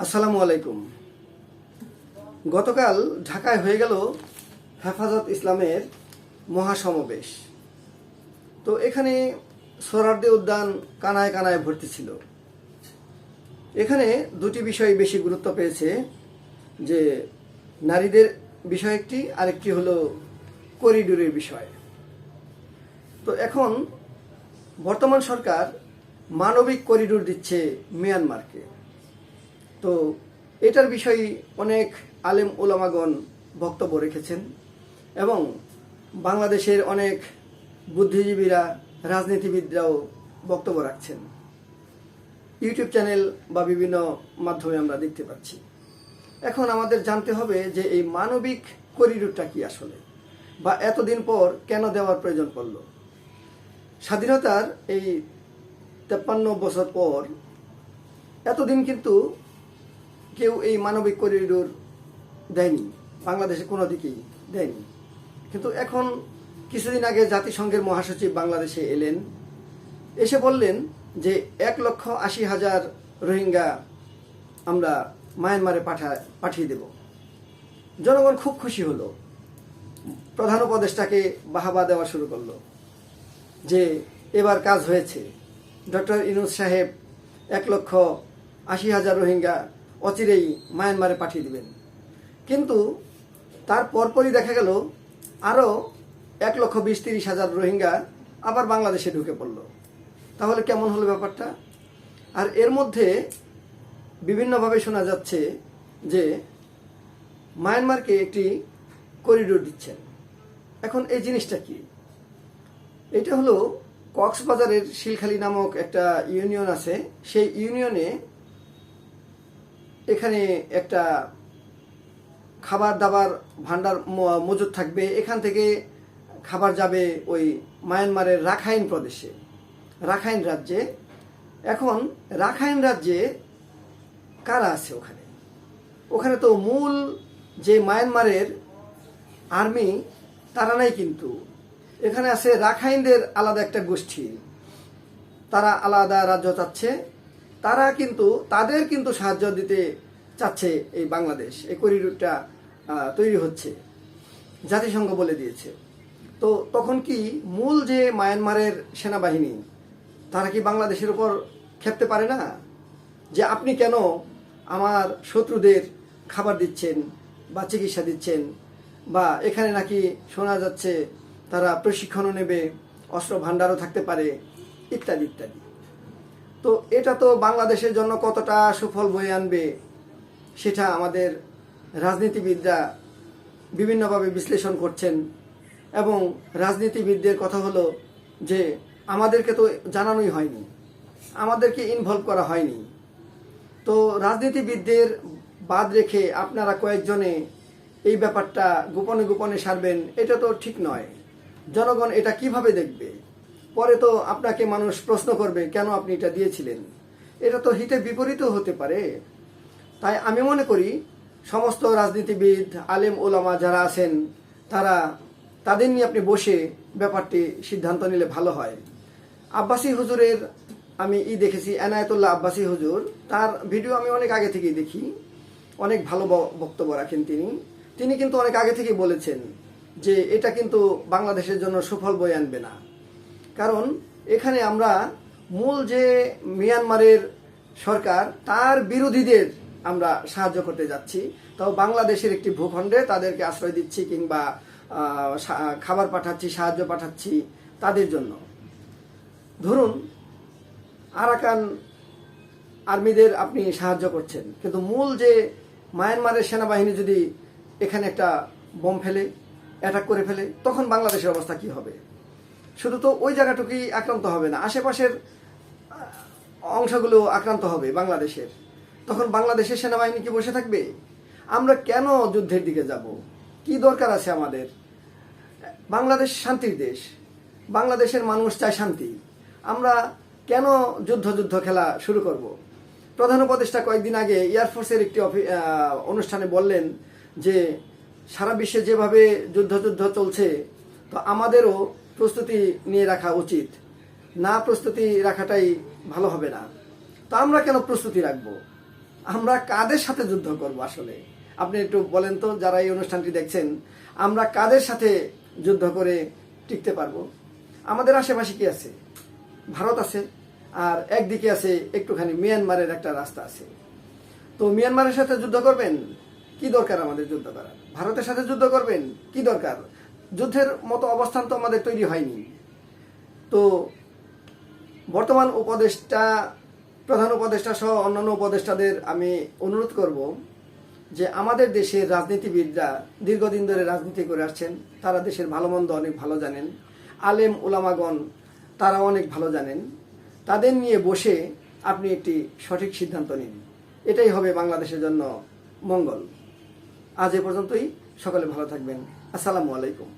আসসালামু আলাইকুম। গতকাল ঢাকায় হয়ে গেল হেফাজত ইসলামের মহাসমাবেশ। তো এখানে সোহরাওয়ার্দী উদ্যান কানায় কানায় ভর্তি ছিল। এখানে দুটি বিষয় বেশি গুরুত্ব পেয়েছে, যে নারীদের বিষয় একটি, আরেকটি হলো করিডোরের বিষয়। তো এখন বর্তমান সরকার মানবিক করিডোর দিচ্ছে মিয়ানমারকে। তো এটার বিষয়ে অনেক আলেম ওলামাগণ বক্তব্য রেখেছেন এবং বাংলাদেশের অনেক বুদ্ধিজীবীরা, রাজনীতিবিদরাও বক্তব্য রাখছেন। ইউটিউব চ্যানেল বা বিভিন্ন মাধ্যমে আমরা দেখতে পাচ্ছি। এখন আমাদের জানতে হবে যে এই মানবিক করিডোরটা কি আসলে, বা এতদিন পর কেন দেওয়ার প্রয়োজন পড়ল। স্বাধীনতার এই 53 বছর পর এতদিন কিন্তু কেউ এই মানবিক করিডোর দেয়নি, বাংলাদেশে কোনো দিকেই দেয়নি। কিন্তু এখন কিছুদিন আগে জাতিসংঘের মহাসচিব বাংলাদেশে এলেন, এসে বললেন যে 1,80,000 রোহিঙ্গা আমরা মায়ানমারে পাঠিয়ে দেব। জনগণ খুব খুশি হলো, প্রধান উপদেষ্টাকে বাহাবা দেওয়া শুরু করলো যে এবার কাজ হয়েছে। ডক্টর ইউনূস সাহেব 1,80,000 রোহিঙ্গা অচিরেই মায়ানমারে পাঠিয়ে দিবেন। কিন্তু তার পরপরই দেখা গেল আরও 1,20,000-30,000 রোহিঙ্গা আবার বাংলাদেশে ঢুকে পড়ল। তাহলে কেমন হলো ব্যাপারটা? আর এর মধ্যে বিভিন্নভাবে শোনা যাচ্ছে যে মায়ানমারকে একটি করিডোর দিচ্ছেন। এখন এই জিনিসটা কি? এটা হলো কক্সবাজারের শিলখালী নামক একটা ইউনিয়ন আছে। সেই ইউনিয়নে এখানে একটা খাবার দাবার ভান্ডার মজুদ থাকবে। এখান থেকে খাবার যাবে ওই মায়ানমারের রাখাইন প্রদেশে, রাখাইন রাজ্যে। এখন রাখাইন রাজ্যে কারা আছে ওখানে? ওখানে তো মূল যে মায়ানমারের আর্মি তারা নাই, কিন্তু এখানে আছে রাখাইনদের আলাদা একটা গোষ্ঠী, তারা আলাদা রাজ্য চাচ্ছে। তারা কিন্তু তাদের কিন্তু সাহায্য দিতে চাচ্ছে এই বাংলাদেশ। এই করিডোরটা তৈরি হচ্ছে, জাতিসংঘ বলে দিয়েছে। তো তখন কি মূল যে মায়ানমারের সেনাবাহিনী, তারা কি বাংলাদেশের উপর খেপতে পারে না যে আপনি কেন আমার শত্রুদের খাবার দিচ্ছেন বা চিকিৎসা দিচ্ছেন, বা এখানে নাকি শোনা যাচ্ছে তারা প্রশিক্ষণও নেবে, অস্ত্র ভাণ্ডারও থাকতে পারে, ইত্যাদি ইত্যাদি। তো এটা তো বাংলাদেশের জন্য কতটা সুফল বয়ে আনবে সেটা আমাদের রাজনীতিবিদরা বিভিন্নভাবে বিশ্লেষণ করছেন। এবং রাজনীতিবিদদের কথা হলো যে আমাদেরকে তো জানানোই হয়নি, আমাদেরকে ইনভলভ করা হয়নি। তো রাজনীতিবিদদের বাদ রেখে আপনারা কয়েকজনে এই ব্যাপারটা গোপনে গোপনে সারবেন, এটা তো ঠিক নয়। জনগণ এটা কিভাবে দেখবে? পরে তো আপনাকে মানুষ প্রশ্ন করবে কেন আপনি এটা দিয়েছিলেন। এটা তো হিতে বিপরীতও হতে পারে। তাই আমি মনে করি সমস্ত রাজনীতিবিদ, আলেম ওলামা যারা আছেন, তাদের নিয়ে আপনি বসে ব্যাপারটি সিদ্ধান্ত নিলে ভালো হয়। আব্বাসী হুজুরের আমি দেখেছি, এনায়েতুল্লাহ আব্বাসী হুজুর, তার ভিডিও আমি অনেক আগে থেকেই দেখি, অনেক ভালো বক্তব্য রাখেন তিনি কিন্তু অনেক আগে থেকেই বলেছেন যে এটা কিন্তু বাংলাদেশের জন্য সুফল বয়ে আনবে না। কারণ এখানে আমরা মূল যে মিয়ানমারের সরকার, তার বিরোধীদের আমরা সাহায্য করতে যাচ্ছি। তাও বাংলাদেশের একটি ভূখণ্ডে তাদেরকে আশ্রয় দিচ্ছি, কিংবা খাবার পাঠাচ্ছি, সাহায্য পাঠাচ্ছি তাদের জন্য। ধরুন আরাকান আর্মিদের আপনি সাহায্য করছেন, কিন্তু মূল যে মায়ানমারের সেনাবাহিনী যদি এখানে একটা বোম ফেলে, অ্যাটাক করে ফেলে, তখন বাংলাদেশের অবস্থা কি হবে? শুধু তো ওই জায়গাটুকুই আক্রান্ত হবে না, আশেপাশের অংশগুলো আক্রান্ত হবে বাংলাদেশের। তখন বাংলাদেশের সেনাবাহিনী কি বসে থাকবে? আমরা কেন যুদ্ধের দিকে যাব? কি দরকার আছে আমাদের? বাংলাদেশ শান্তির দেশ, বাংলাদেশের মানুষ চায় শান্তি। আমরা কেন যুদ্ধ খেলা শুরু করব? প্রধান উপদেষ্টা কয়েকদিন আগে এয়ারফোর্সের একটি অনুষ্ঠানে বললেন যে সারা বিশ্বে যেভাবে যুদ্ধ চলছে, তো আমাদেরও প্রস্তুতি নিয়ে রাখা উচিত, না প্রস্তুতি রাখাটাই ভালো হবে না। তো আমরা কেন প্রস্তুতি রাখবো? আমরা কাদের সাথে যুদ্ধ করব আসলে? আপনি একটু বলেন তো, যারা এই অনুষ্ঠানটি দেখছেন, আমরা কাদের সাথে যুদ্ধ করে টিকতে পারবো? আমাদের আশেপাশে কি আছে? ভারত আছে, আর একদিকে আছে একটুখানি মিয়ানমারের একটা রাস্তা আছে। তো মিয়ানমারের সাথে যুদ্ধ করবেন? কি দরকার আমাদের যুদ্ধ করার? ভারতের সাথে যুদ্ধ করবেন? কি দরকার? যুদ্ধের মতো অবস্থান তো আমাদের তৈরি হয়নি। তো বর্তমান উপদেষ্টা, প্রধান উপদেষ্টা সহ অন্যান্য উপদেষ্টাদের আমি অনুরোধ করব যে আমাদের দেশের রাজনীতিবিদরা দীর্ঘদিন ধরে রাজনীতি করে আসছেন, তারা দেশের ভালো মন্দ অনেক ভালো জানেন। আলেম উলামাগণ তারা অনেক ভালো জানেন। তাদের নিয়ে বসে আপনি একটি সঠিক সিদ্ধান্ত নিন, এটাই হবে বাংলাদেশের জন্য মঙ্গল। আজ এ পর্যন্তই। সকলে ভালো থাকবেন। আসসালামু আলাইকুম।